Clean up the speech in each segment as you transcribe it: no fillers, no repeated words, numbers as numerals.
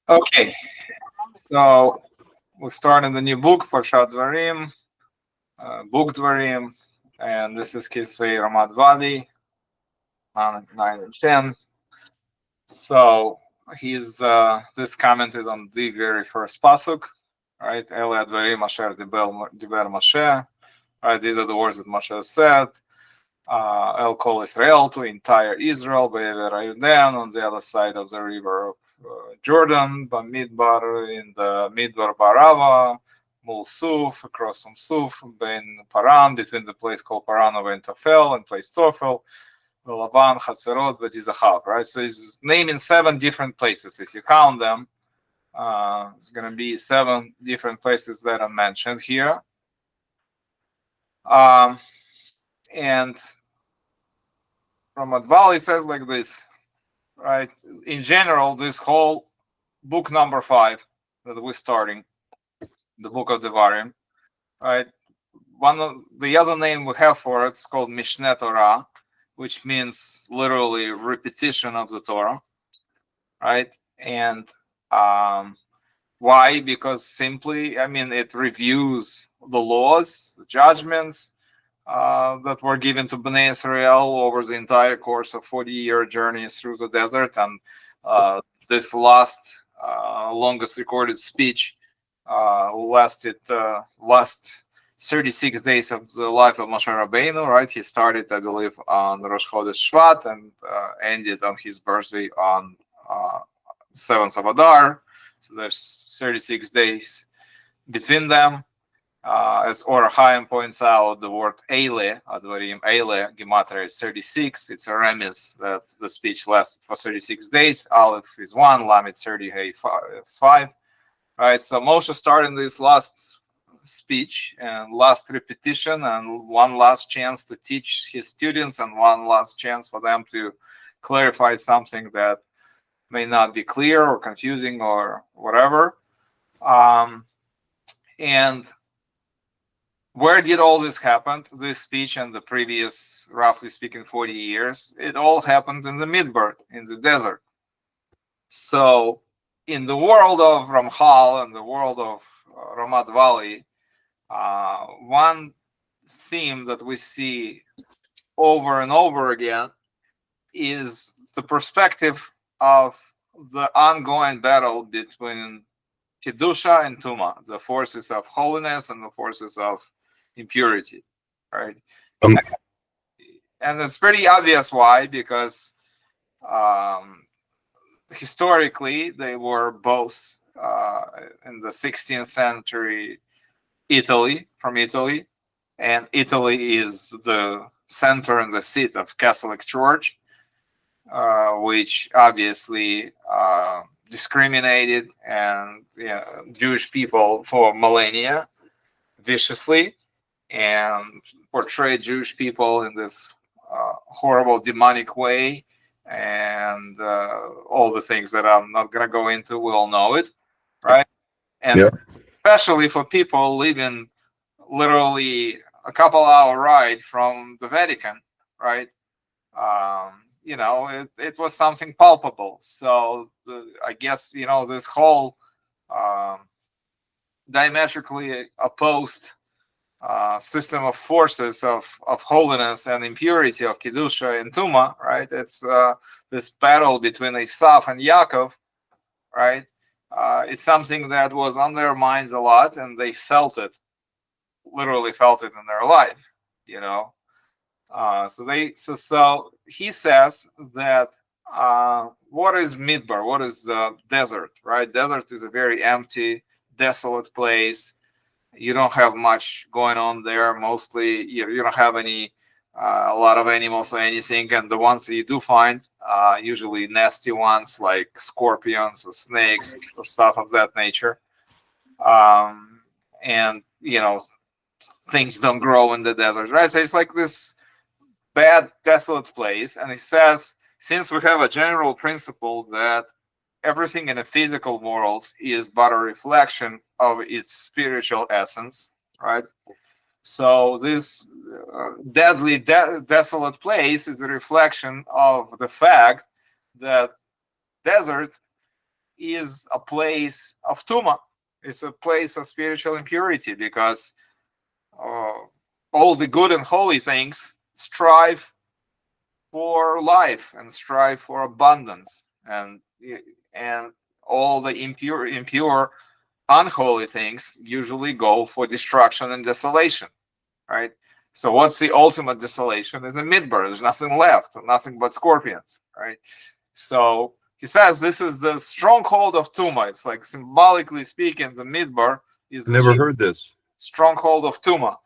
Okay, so we start in the new book, Parshat Devarim, book Devarim, and this is Kisvei Ramad Vali, 9 and 10. So this comment is on the very first pasuk, right? Ele Advarim Asher Diber Moshe. Right, these are the words that Moshe said. El Kol Israel, to entire Israel, Be'ever Ayudan, on the other side of the river of Jordan, Bamidbar, in the Midbar Barava, Mul Suf, across from Suf, Ben Paran, between the place called Paran of Tofel and place Tofel, Lavan, Hatzerot, Vedizachav, right? So he's naming 7 different places. If you count them, it's going to be 7 different places that are mentioned here. And Ramad Vali says like this, right? In general, this whole book number 5 that we're starting, the book of Devarim, right? One of the other name we have for it is called Mishneh Torah, which means literally repetition of the Torah, right? And why? Because simply, it reviews the laws, the judgments that were given to Bnei Yisrael over the entire course of 40-year journey through the desert. And this last longest recorded speech lasted 36 days of the life of Moshe Rabbeinu, right? He started, I believe, on Rosh Chodesh Shvat and ended on his birthday on 7th of Adar. So there's 36 days between them. As Or Chaim points out, the word Eile, Advarim Eile, Gematria is 36. It's a remiss that the speech lasted for 36 days. Aleph is 1, Lamed 30, Hey 5. Right, so Moshe started this last speech and last repetition and one last chance to teach his students and one last chance for them to clarify something that may not be clear or confusing or whatever. And where did all this happen? This speech and the previous, roughly speaking, 40 years, it all happened in the Midbar, in the desert. So in the world of Ramchal and the world of Ramad Vali, one theme that we see over and over again is the perspective of the ongoing battle between Kedushah and Tumah, the forces of holiness and the forces of impurity, right? And it's pretty obvious why, because historically they were both in the 16th century from Italy, and Italy is the center and the seat of Catholic Church, which obviously discriminated and Jewish people for millennia viciously, and portrayed Jewish people in this horrible demonic way, and all the things that I'm not going to go into. We all know it, right? And especially for people living literally a couple-hour ride from the Vatican, right? It was something palpable. So I guess this whole diametrically opposed system of forces of holiness and impurity of Kedushah and Tumah, right? It's this battle between Esav and Yaakov, right? It's something that was on their minds a lot, and they literally felt it in their life, So he says that what is Midbar? What is the desert, right? Desert is a very empty, desolate place. You don't have much going on there. Mostly, you don't have a lot of animals or anything. And the ones that you do find, usually nasty ones like scorpions or snakes or stuff of that nature. And things don't grow in the desert, right? So it's like this bad, desolate place. And he says, since we have a general principle that everything in the physical world is but a reflection of its spiritual essence, right? So this deadly, desolate place is a reflection of the fact that desert is a place of Tumah. It's a place of spiritual impurity, because all the good and holy things strive for life and strive for abundance, and all the impure, unholy things usually go for destruction and desolation, right? So what's the ultimate desolation? Is a midbar. There's nothing left, nothing but scorpions, right? So he says this is the stronghold of Tumah. It's like, symbolically speaking, the midbar is Never heard this. Stronghold of Tumah.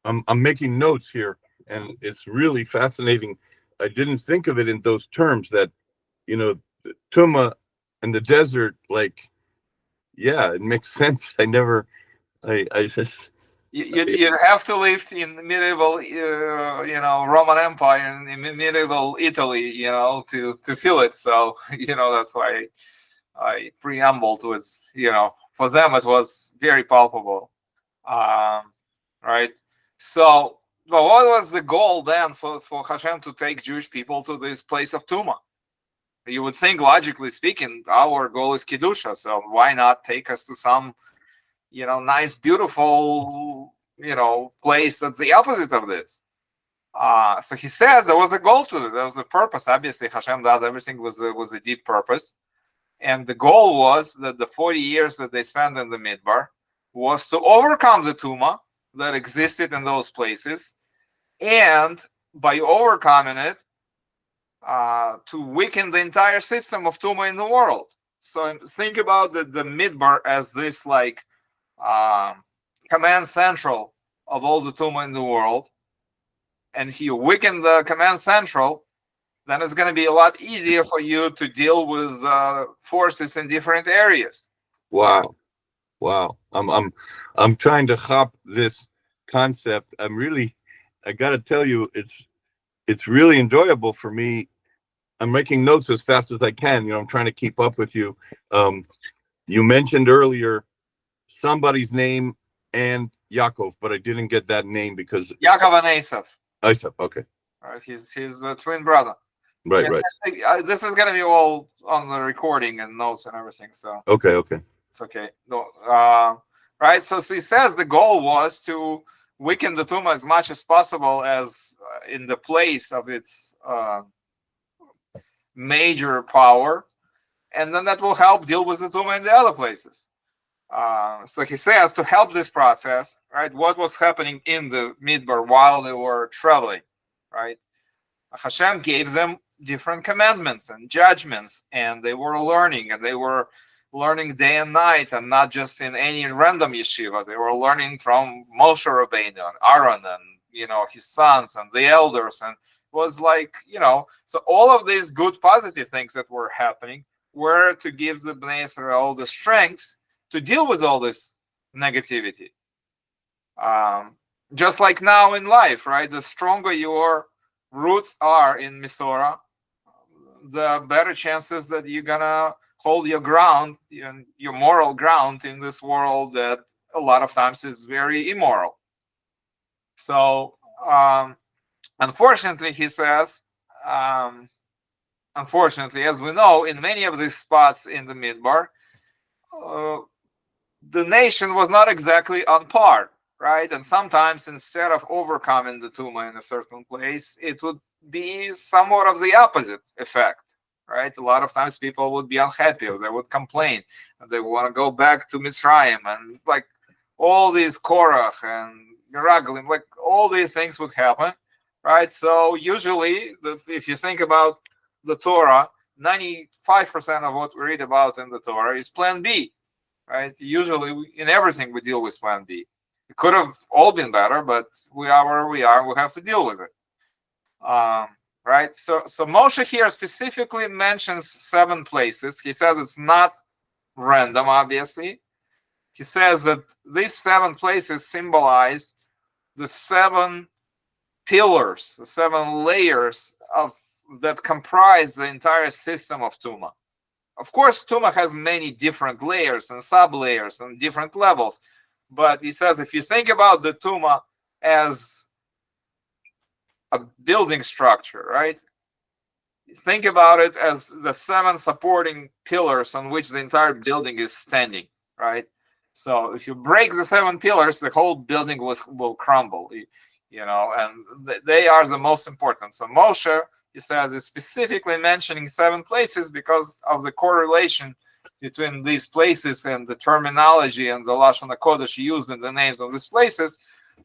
I'm making notes here, and it's really fascinating. I didn't think of it in those terms, that, the Tumah and the desert, like, yeah, it makes sense. I just... You have to live in the medieval, Roman Empire, in medieval Italy, to feel it. So, that's why I preambled was, for them it was very palpable, right? So, but what was the goal then for Hashem to take Jewish people to this place of Tumah? You would think, logically speaking, our goal is Kedushah, so why not take us to some, nice, beautiful, place that's the opposite of this? So he says there was a goal to it. There was a purpose. Obviously, Hashem does everything with a deep purpose. And the goal was that the 40 years that they spent in the Midbar was to overcome the Tumah that existed in those places, and by overcoming it, to weaken the entire system of Tumah in the world. So think about the Midbar as this, like, command central of all the Tumah in the world. And if you weaken the command central, then it's going to be a lot easier for you to deal with forces in different areas. Wow. I'm trying to hop this concept. I got to tell you, it's really enjoyable for me. I'm making notes as fast as I can. I'm trying to keep up with you. You mentioned earlier somebody's name and Yaakov, but I didn't get that name because Yaakov and Esav. Esav, okay. All right, he's a twin brother. Right, right. This is going to be all on the recording and notes and everything. So okay. It's okay. No, right. So he says the goal was to weaken the Tumah as much as possible, as in the place of its major power, and then that will help deal with the Tumah in the other places. So he says to help this process, right? What was happening in the Midbar while they were traveling, right? Hashem gave them different commandments and judgments, and they were learning, and they were learning day and night, and not just in any random yeshiva. They were learning from Moshe Rabbeinu and Aaron, and his sons and the elders, and was like, so all of these good, positive things that were happening were to give the Bnei Yisrael the strength to deal with all this negativity. Just like now in life, right? The stronger your roots are in Misora, the better chances that you're gonna hold your ground, your moral ground in this world that a lot of times is very immoral. So, unfortunately, he says, unfortunately, as we know, in many of these spots in the Midbar, the nation was not exactly on par, right? And sometimes, instead of overcoming the Tumah in a certain place, it would be somewhat of the opposite effect, right? A lot of times people would be unhappy, or they would complain, and they want to go back to Mitzrayim, and like all these Korach and Meraglim, like all these things would happen, right? So usually, if you think about the Torah, 95% of what we read about in the Torah is Plan B, right? Usually, in everything we deal with Plan B. It could have all been better, but we are where we are. We have to deal with it. Right? So Moshe here specifically mentions 7 places. He says it's not random, obviously. He says that these 7 places symbolize the 7 pillars, the 7 layers that comprise the entire system of Tumah. Of course, Tumah has many different layers and sub-layers and different levels. But he says if you think about the Tumah as a building structure, right? think about it as the 7 supporting pillars on which the entire building is standing, right? So if you break the 7 pillars, the whole building will crumble, and they are the most important. So Moshe, he says, is specifically mentioning 7 places because of the correlation between these places and the terminology and the Lashon HaKodesh used in the names of these places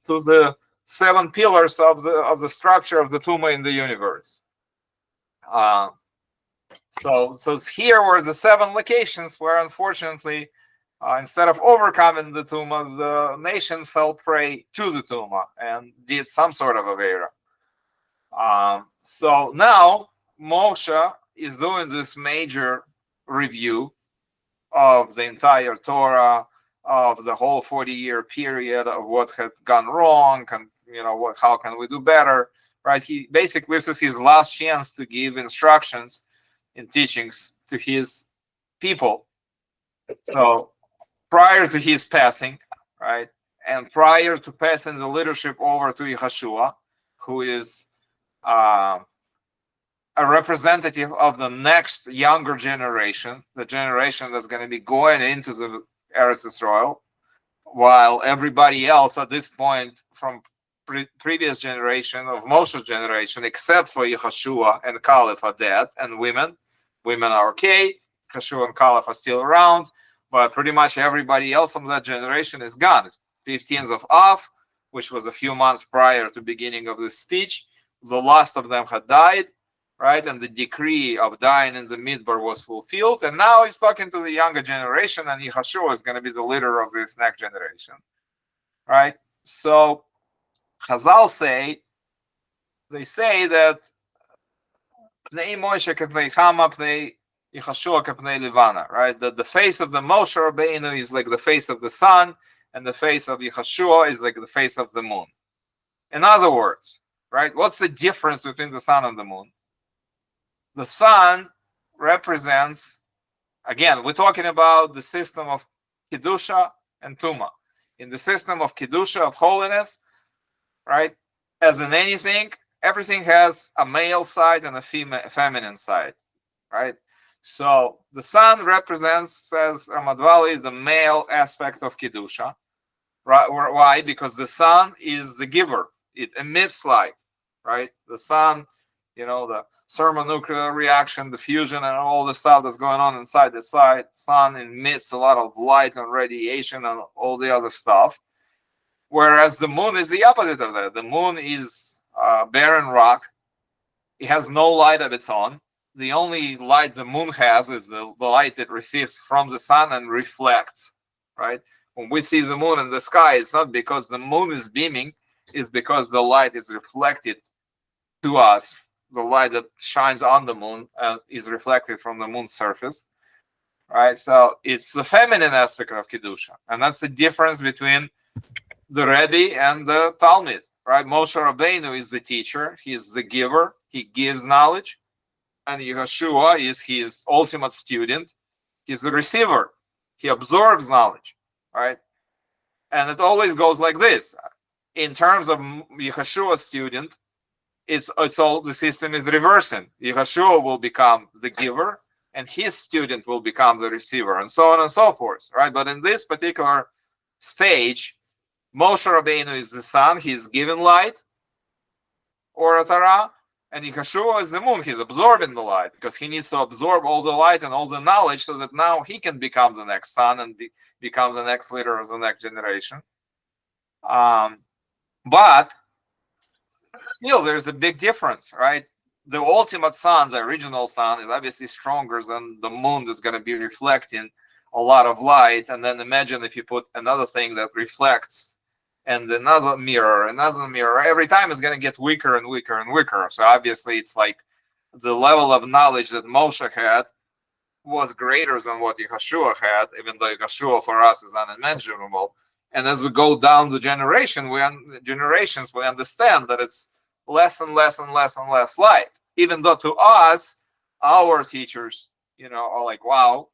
to the 7 pillars of the structure of the Tumah in the universe. So here were the 7 locations where, unfortunately, instead of overcoming the Tumah, the nation fell prey to the Tumah and did some sort of avera. So now Moshe is doing this major review of the entire Torah, of the whole 40-year period, of what had gone wrong, and how can we do better, right? He basically, this is his last chance to give instructions and teachings to his people. So prior to his passing, right, and prior to passing the leadership over to Yehoshua, who is a representative of the next younger generation, the generation that's going to be going into the Eretz Yisrael, while everybody else at this point from previous generation of Moshe's generation, except for Yehoshua and Caliph, are dead, and women are okay. Yehoshua and Caliph are still around, but pretty much everybody else from that generation is gone. 15th of Av, which was a few months prior to beginning of this speech, the last of them had died, right? And the decree of dying in the Midbar was fulfilled. And now he's talking to the younger generation, and Yehoshua is going to be the leader of this next generation, right? So Chazal say that Pnei Moshe k'pnei Chama, pnei Yehoshua k'pnei Livana, right? That the face of the Moshe Rabbeinu is like the face of the sun, and the face of Yehoshua is like the face of the moon. In other words, right, what's the difference between the sun and the moon? The sun represents, again, we're talking about the system of Kedushah and Tumah. In the system of Kedushah, of holiness, right, as in anything, everything has a male side and a feminine side, right? So the sun represents, says Ramad Vali, the male aspect of Kedushah. Right? Why? Because the sun is the giver. It emits light, right? The sun, the thermonuclear reaction, the fusion, and all the stuff that's going on inside the sun emits a lot of light and radiation and all the other stuff. Whereas the moon is the opposite of that. The moon is a barren rock. It has no light of its own. The only light the moon has is the light it receives from the sun and reflects, right? When we see the moon in the sky, it's not because the moon is beaming, it's because the light is reflected to us. The light that shines on the moon is reflected from the moon's surface, right? So it's the feminine aspect of Kedushah. And that's the difference between the Rabbi and the Talmud, right? Moshe Rabbeinu is the teacher. He's the giver. He gives knowledge. And Yehoshua is his ultimate student. He's the receiver. He absorbs knowledge, right? And it always goes like this. In terms of Yehoshua's student, it's all, the system is reversing. Yehoshua will become the giver, and his student will become the receiver, and so on and so forth, right? But in this particular stage, Moshe Rabbeinu is the sun. He's given light, or Torah, and Yehoshua is the moon. He's absorbing the light because he needs to absorb all the light and all the knowledge so that now he can become the next son and become the next leader of the next generation. But still, there's a big difference, right? The ultimate sun, the original sun, is obviously stronger than the moon that's going to be reflecting a lot of light. And then imagine if you put another thing that reflects and another mirror, every time it's going to get weaker and weaker and weaker. So obviously it's like the level of knowledge that Moshe had was greater than what Yehoshua had, even though Yehoshua for us is unimaginable. And as we go down the generations, we understand that it's less and less and less and less light. Even though to us, our teachers, are like, wow.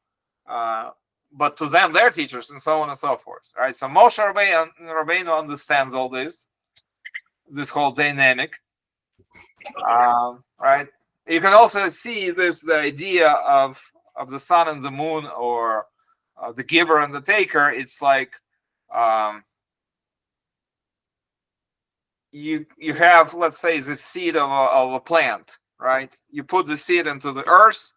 But to them, their teachers, and so on and so forth, right? So Moshe Rabbeinu understands all this whole dynamic, right? You can also see this, the idea of the sun and the moon, or the giver and the taker. It's like you have, let's say, the seed of a plant, right? You put the seed into the earth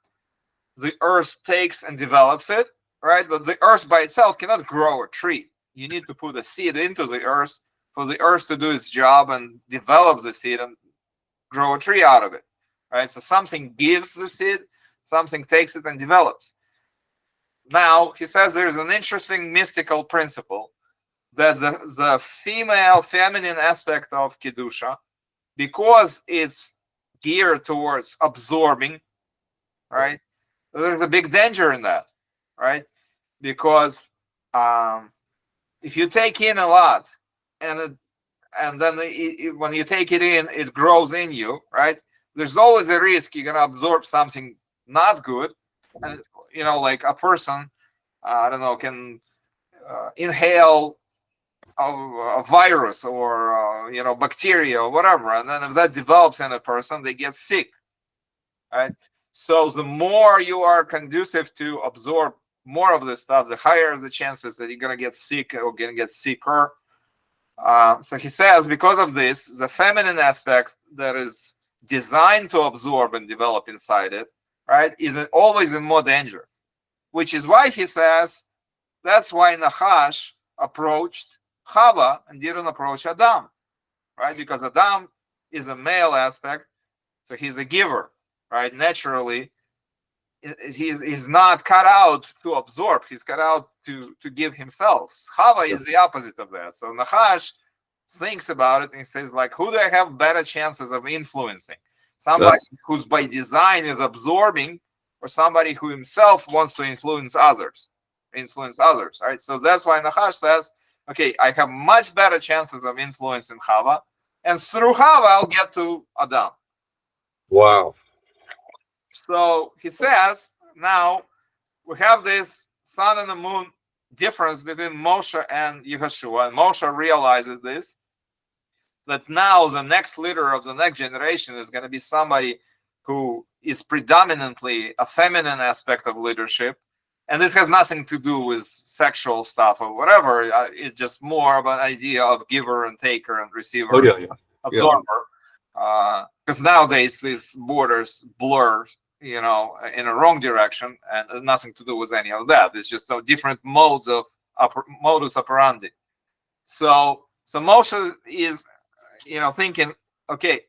takes and develops it, right? But the earth by itself cannot grow a tree. You need to put a seed into the earth for the earth to do its job and develop the seed and grow a tree out of it, right? So something gives the seed, something takes it and develops. Now, he says there's an interesting mystical principle that the feminine aspect of Kedushah, because it's geared towards absorbing, right? There's a big danger in that, right? Because if you take in a lot, and then when you take it in, it grows in you, right? There's always a risk you're gonna absorb something not good, and like a person, I don't know, can inhale a virus or bacteria or whatever, and then if that develops in a person, they get sick, right? So the more you are conducive to absorb more of this stuff, the higher the chances that you're gonna get sick or gonna get sicker. So he says, because of this, the feminine aspect that is designed to absorb and develop inside it, right, is always in more danger. Which is why he says that's why Nachash approached Chava and didn't approach Adam, right? Because Adam is a male aspect, so he's a giver, right? Naturally, he's not cut out to absorb; he's cut out to give himself. Chava is the opposite of that. So Nachash thinks about it and he says, like, who do I have better chances of influencing? Somebody who's by design is absorbing, or somebody who himself wants to influence others, right? So that's why Nachash says, okay, I have much better chances of influencing Chava, and through Chava I'll get to Adam. Wow. So he says, now we have this sun and the moon difference between Moshe and Yehoshua, and Moshe realizes this, that now the next leader of the next generation is going to be somebody who is predominantly a feminine aspect of leadership. And this has nothing to do with sexual stuff or whatever. It's just more of an idea of giver and taker and receiver, absorber. Because nowadays these borders blur, in a wrong direction, and it has nothing to do with any of that. It's just different modes of modus operandi. So Moshe is, thinking, okay,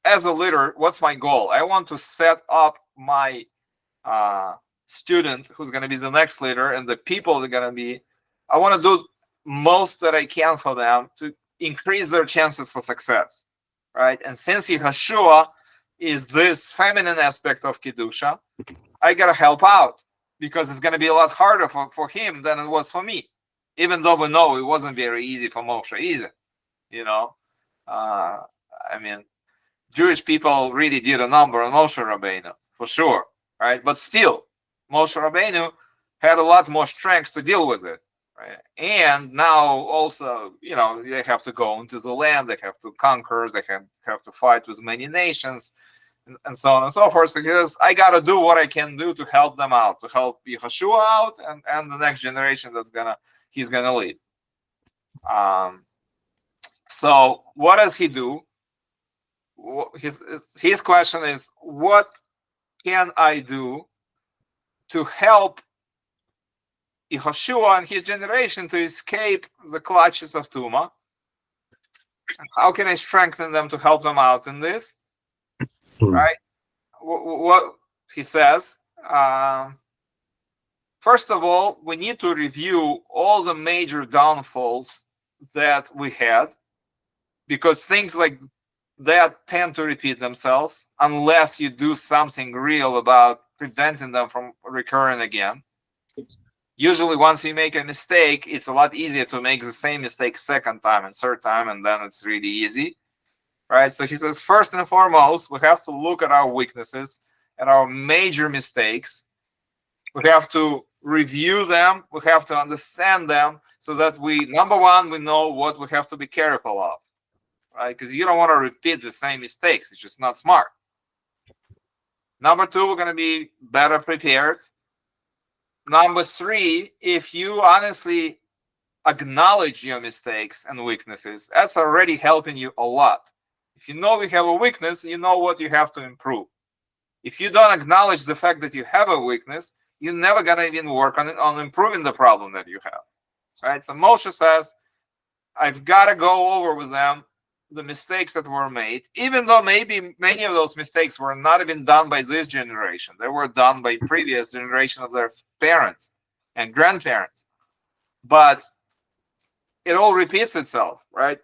as a leader, what's my goal? I want to set up my student who's going to be the next leader, and the people that are going to be, I want to do most that I can for them to increase their chances for success, right? And since Yehoshua is this feminine aspect of Kedushah, I got to help out, because it's going to be a lot harder for him than it was for me, even though we know it wasn't very easy for Moshe either. I mean, Jewish people really did a number on Moshe Rabbeinu, for sure, right? But still, Moshe Rabbeinu had a lot more strength to deal with it, right? And now also, they have to go into the land, they have to conquer, they have to fight with many nations, and so on and so forth. So he says, I got to do what I can do to help them out, to help Yehoshua out, and the next generation he's gonna lead. So what does he do? His question is, what can I do to help Yehoshua and his generation to escape the clutches of Tumah? How can I strengthen them to help them out in this? Right? What he says, first of all, we need to review all the major downfalls that we had, because things like that tend to repeat themselves unless you do something real about preventing them from recurring again. Usually once you make a mistake, it's a lot easier to make the same mistake second time and third time, and then it's really easy, right? So he says, first and foremost, we have to look at our weaknesses and our major mistakes. We have to review them, we have to understand them, so that number one, we know what we have to be careful of, right? Because you don't want to repeat the same mistakes. It's just not smart. Number 2, we're going to be better prepared. Number 3, if you honestly acknowledge your mistakes and weaknesses, that's already helping you a lot. If you know you have a weakness, you know what you have to improve. If you don't acknowledge the fact that you have a weakness, you're never going to even work on improving the problem that you have. Right? So Moshe says, I've got to go over with them the mistakes that were made, even though maybe many of those mistakes were not even done by this generation. They were done by previous generation of their parents and grandparents. But it all repeats itself, right?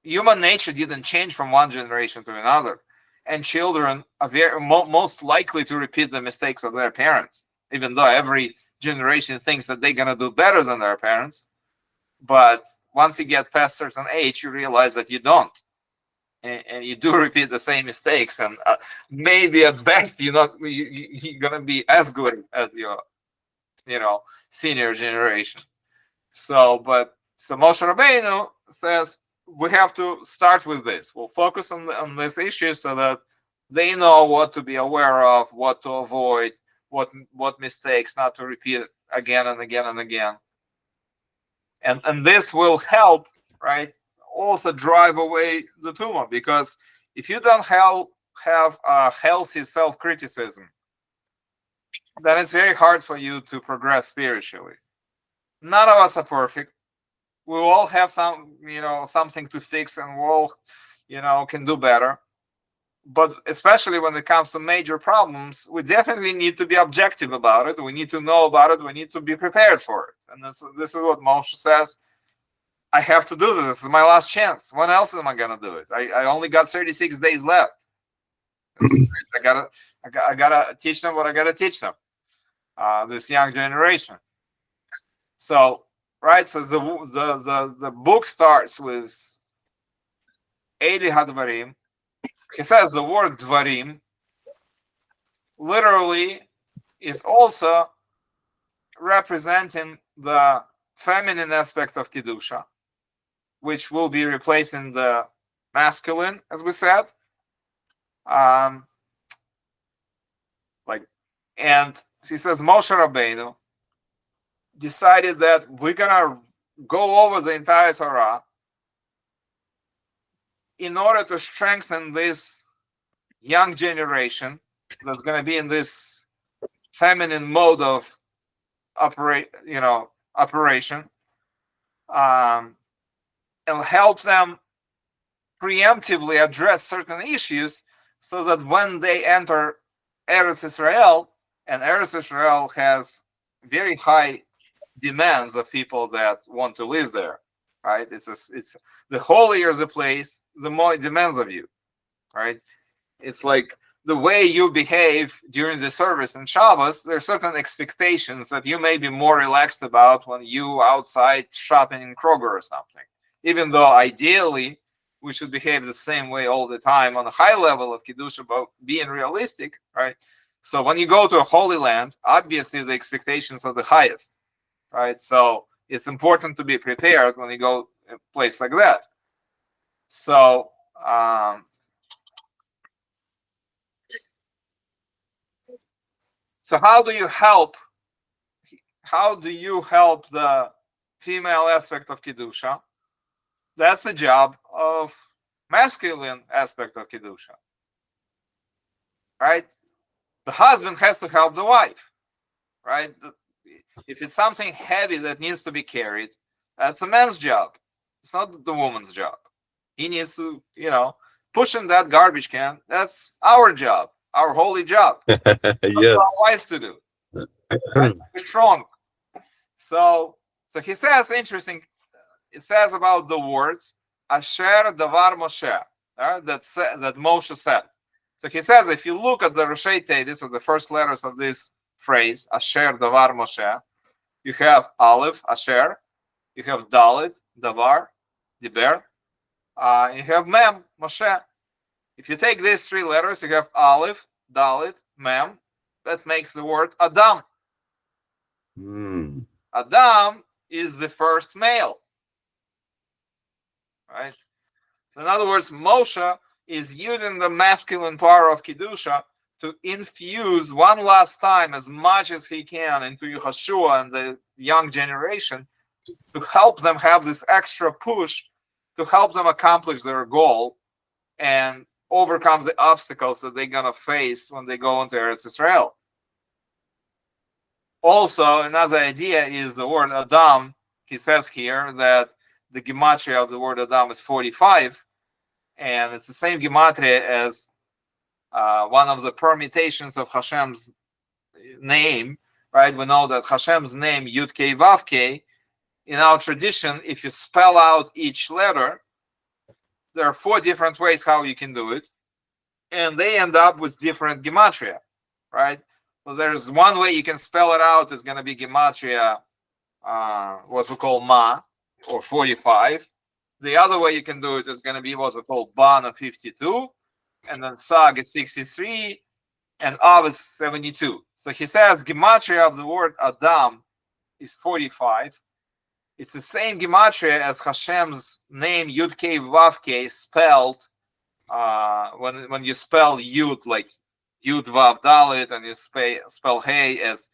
Human nature didn't change from one generation to another. And children are most likely to repeat the mistakes of their parents, even though every generation thinks that they're going to do better than their parents. But once you get past a certain age, you realize that you don't. And you do repeat the same mistakes. And maybe at best, you're going to be as good as your, senior generation. So Moshe Rabbeinu says, we have to start with this. We'll focus on this issue so that they know what to be aware of, what to avoid, what mistakes not to repeat again and again and again. And this will help, right, also drive away the tumah, because if you don't have a healthy self-criticism, then it's very hard for you to progress spiritually. None of us are perfect. We all have something to fix, and we all, can do better. But especially when it comes to major problems, we definitely need to be objective about it. We need to know about it. We need to be prepared for it. And this is what Moshe says. I have to do this. This is my last chance. When else am I going to do it? I only got 36 days left. I gotta teach them what I gotta teach them. This young generation. So, right. So the book starts with Eli Hadvarim. He says the word Dvarim literally is also representing the feminine aspect of Kedushah, which will be replacing the masculine, as we said. And he says Moshe Rabbeinu decided that we're gonna go over the entire Torah in order to strengthen this young generation that's going to be in this feminine mode of operation, and help them preemptively address certain issues so that when they enter Eretz Israel, and Eretz Israel has very high demands of people that want to live there. Right? It's the holier the place, the more it demands of you. Right? It's like the way you behave during the service in Shabbos. There are certain expectations that you may be more relaxed about when you outside shopping in Kroger or something. Even though ideally we should behave the same way all the time on a high level of Kedushah, but being realistic, right? So when you go to a holy land, obviously the expectations are the highest, right? So it's important to be prepared when you go to a place like that. So, so how do you help the female aspect of Kedushah? That's the job of masculine aspect of Kedushah, right? The husband has to help the wife, right? If it's something heavy that needs to be carried, that's a man's job. It's not the woman's job. He needs to, push in that garbage can. That's our job, our holy job. Yes. Our wives to do. Right? We're strong. So he says, interesting. It says about the words Asher Davar Moshe, that Moshe said. So he says, if you look at the Roshei Tevis, or the first letters of this phrase, Asher Davar Moshe, you have Aleph, Asher, you have Dalet, Davar, Diber, you have Mem, Moshe. If you take these three letters, you have Aleph, Dalet, Mem. That makes the word Adam. Adam is the first male. Right? So in other words, Moshe is using the masculine power of Kedushah to infuse one last time as much as he can into Yehoshua and the young generation, to help them have this extra push, to help them accomplish their goal and overcome the obstacles that they're going to face when they go into Eretz Israel. Also, another idea is the word Adam. He says here that the gematria of the word Adam is 45, and it's the same gematria as one of the permutations of Hashem's name, right? We know that Hashem's name, Yud Kei Vav Kei, in our tradition, if you spell out each letter, there are 4 different ways how you can do it, and they end up with different gematria, right? So there's one way you can spell it out, is going to be gematria, what we call Ma, or 45. The other way you can do it is going to be what we call Ban, 52, and then Sag is 63, and Av is 72. So he says gematria of the word Adam is 45. It's the same gematria as Hashem's name, Yud Kei Vav Kei, spelled when you spell Yud like Yud Vav Dalit, and you spell Hey as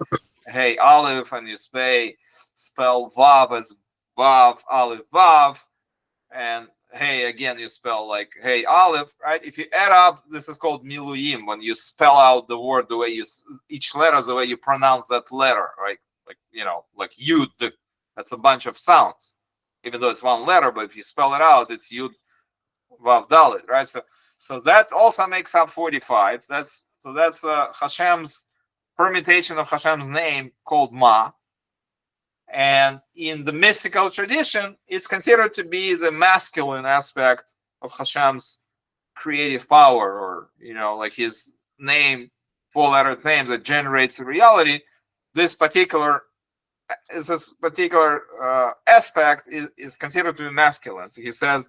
Hey Aleph, and you spell Vav as Vav Aleph Vav, and Hey again you spell like Hey Aleph, right? If you add up, this is called Miluyim, when you spell out the word the way you, each letter the way you pronounce that letter, right? Like, you know, like Yud, that's a bunch of sounds, even though it's one letter, but if you spell it out, it's Yud Vav Dalit, right? So that also makes up 45. That's Hashem's permutation of Hashem's name called Ma. And in the mystical tradition, it's considered to be the masculine aspect of Hashem's creative power, or, you know, like his name, 4-lettered name that generates the reality. This particular aspect is considered to be masculine. So he says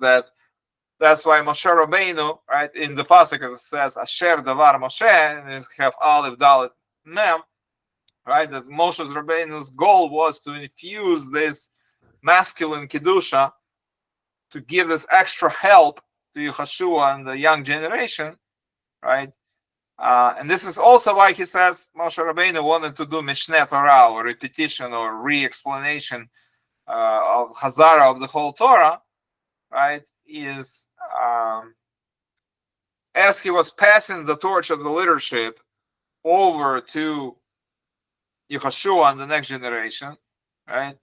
that's why Moshe Rabbeinu, right, in the pasuk it says Asher Davar Moshe, and it have Aleph Dalet Mem, right? That Moshe Rabbeinu's goal was to infuse this masculine Kedushah, to give this extra help to Yehoshua and the young generation, right? And this is also why he says Moshe Rabbeinu wanted to do Mishneh Torah, or repetition or re-explanation of Hazara of the whole Torah, right? Is as he was passing the torch of the leadership over to Yehoshua and the next generation, right?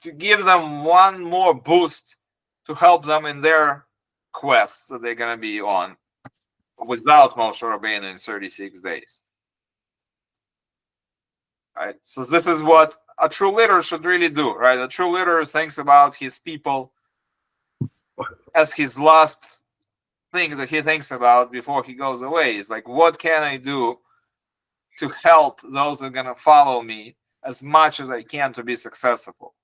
To give them one more boost to help them in their quest that they're going to be on without Moshe Rabbeinu in 36 days. Right? So this is what a true leader should really do, right? A true leader thinks about his people as his last thing that he thinks about before he goes away. Is like, what can I do to help those that are going to follow me as much as I can to be successful?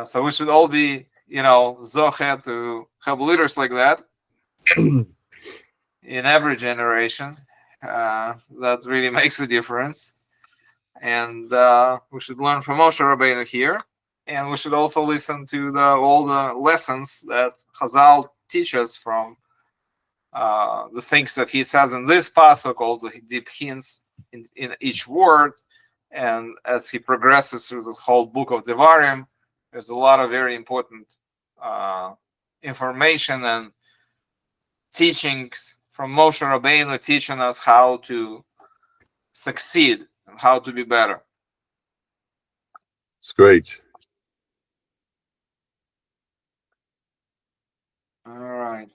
So we should all be, you know, zoche to have leaders like that in every generation. That really makes a difference. And we should learn from Moshe Rabbeinu here. And we should also listen to all the lessons that Chazal teaches from the things that he says in this pasuk, all the deep hints in each word. And as he progresses through this whole book of Devarim, there's a lot of very important information and teachings from Moshe Rabbeinu, teaching us how to succeed and how to be better. It's great. All right.